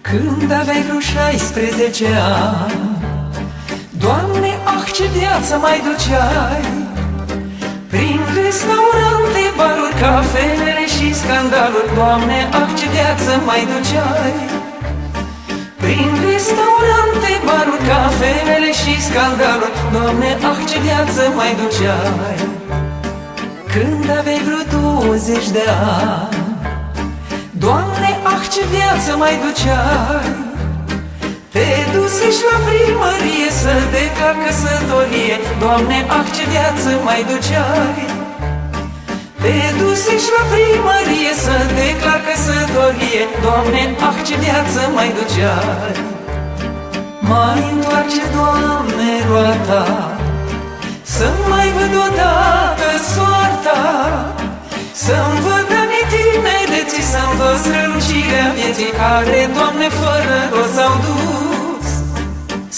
Când aveai vreo 16 ani, Doamne, ah, ce viață mai duceai! Prin restaurante, baruri, cafenele și scandaluri, Doamne, ah, ce viață mai duceai! Prin restaurante, baruri, cafenele și scandaluri, Doamne, ah, ce viață mai duceai! Când aveai vreo 20 de ani, Doamne, ah, ce viață mai duceai! Te dusești la primărie să declar căsătorie, Doamne, ah, ce viață mai duceai! Te dusești la primărie să declar căsătorie, Doamne, ah, ce viață mai duceai! Mai întoarce, Doamne, roata, să-mi mai văd odată soarta, să-mi văd anii tinereții, să-mi văd strălucirea vieții care, Doamne, fără rost s-au dus.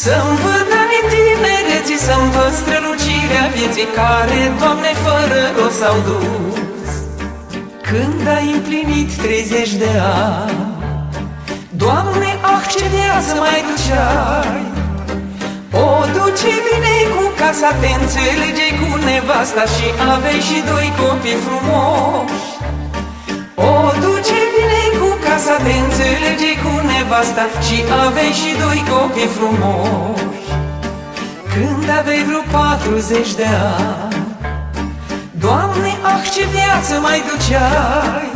Să-mi văd anii tinereții, să-mi văd strălucirea vieții care, Doamne, fără rost s-au dus. Când ai împlinit 30 de ani, Doamne, ah, ce viață mai duceai! O duce bine cu casa, te înțelegeai cu nevasta și aveai și 2 copii frumoși. O duce bine cu casa, te înțelegeai cu nevasta și aveai și 2 copii frumoși. Când aveai vreo 40 de ani, Doamne, ah, ce viață mai duceai!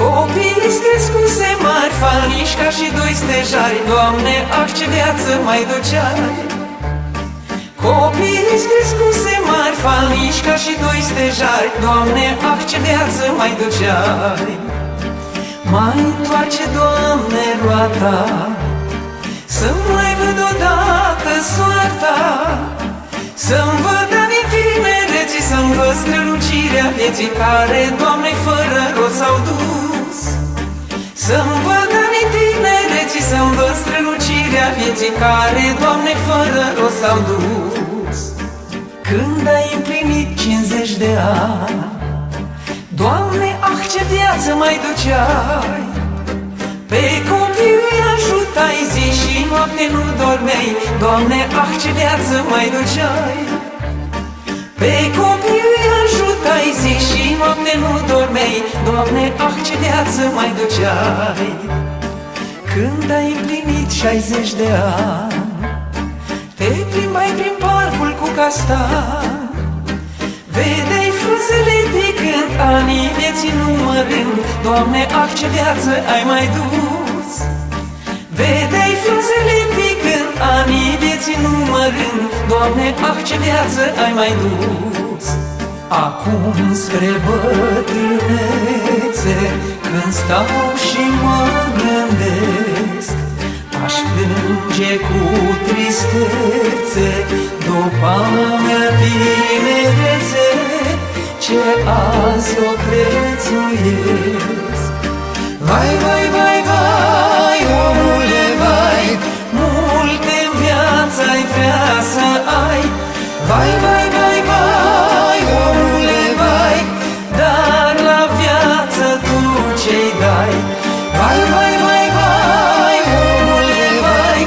Copiii-ți crescuse mari, falniși ca și 2 stejari, Doamne, ah, ce viață mai duceai! Copiii-ți crescuse mari, falniși ca și 2 stejari, Doamne, ah, ce viață mai duceai! Mai întoarce, Doamne, roata, să-mi mai văd odată soarta, să-mi văd anii tinereții, să-mi văd strălucirea vieții care, Doamne, fără rost s-au dus. Să-mi văd anii tinereții, să-mi văd strălucirea vieții care, Doamne, fără rost s-au dus. Când ai împlinit 50 de ani, Doamne, ah, ce viață mai duceai! Pe copii îi ajutai, zi și noapte nu dormeai, Doamne, ah, ce viață mai duceai! Pe copii îi ajutai, zi și noapte nu dormeai, Doamne, ah, ce viață mai duceai! Când ai împlinit 60 de ani, te plimbai prin parcul cu castan, vedeai frunzele picând, anii vieții numărând, Doamne, ah, ce viață ai mai dus! Vedeai frunzele picând, anii vieții numărând, Doamne, ah, ce viață ai mai dus! Acum spre bătrânețe, când stau și mă gândesc, aș plânge cu tristețe după mea tinerețe, ce azi o prețuiesc. Vai, vai, vai, vai, omule, vai, multe-n viață ai vrea să ai. Vai, vai, vai, vai, omule, vai, dar la viață tu ce-i dai. Vai, vai, vai, vai, omule, vai,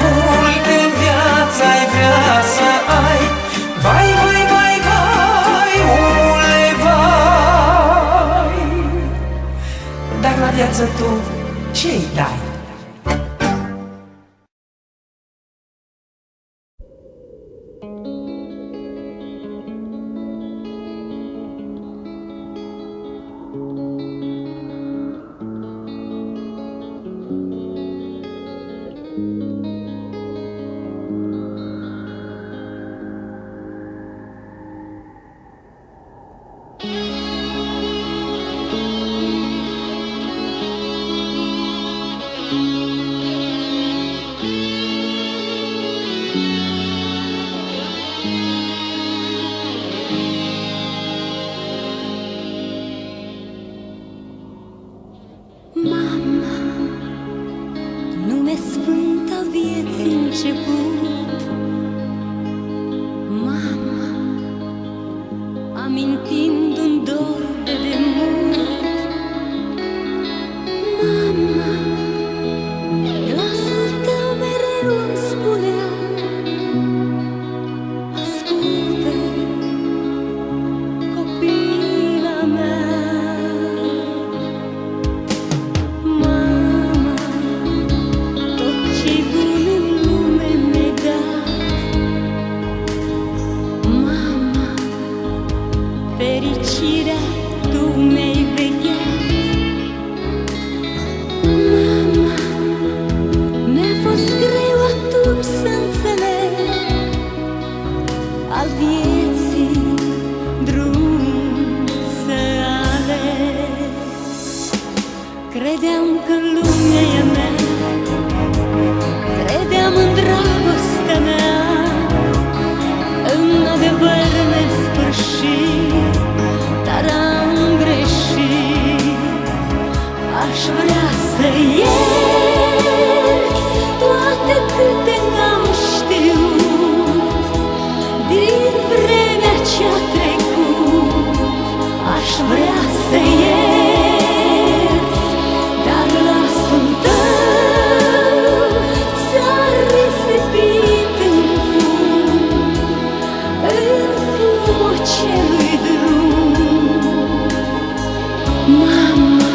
multe-n viață ai vrea să ai. Vai, vai, vai, vai, omule, vai, dar la viață tu ce-i dai? Credeam că lumea e a mea, credeam în dragostea mea, în adevăr nesfârșit, dar am greșit. Aș vrea să iert toate câte n-am știut din vremea ce-a trecut. Aș vrea să iert, dar glasul tău s-a risipit în fumul acelui drum. Mama,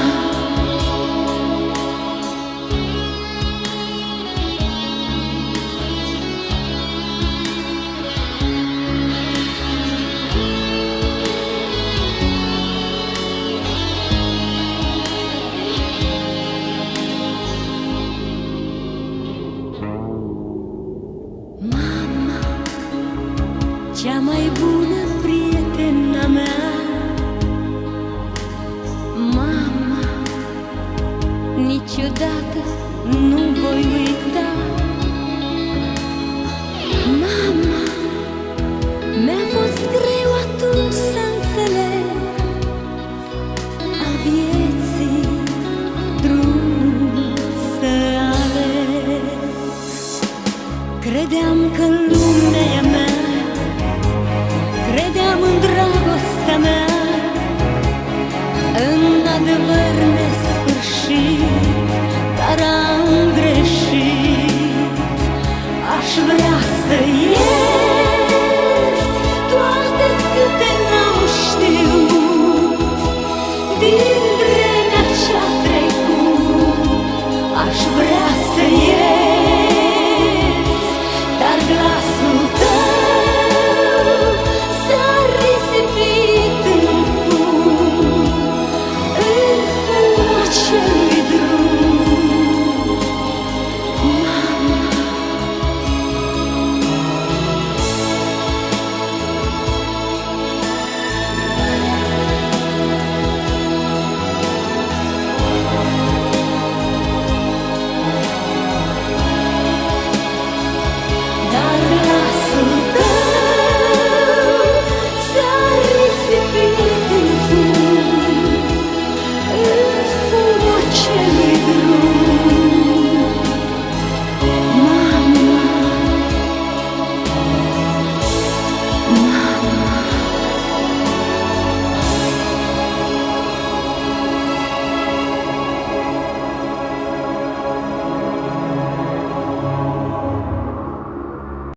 cea mai bună prietena mea, mama, niciodată nu voi uita. Mama, mi-a fost greu atunci să înțeleg a vieții drum să aleg. Credeam că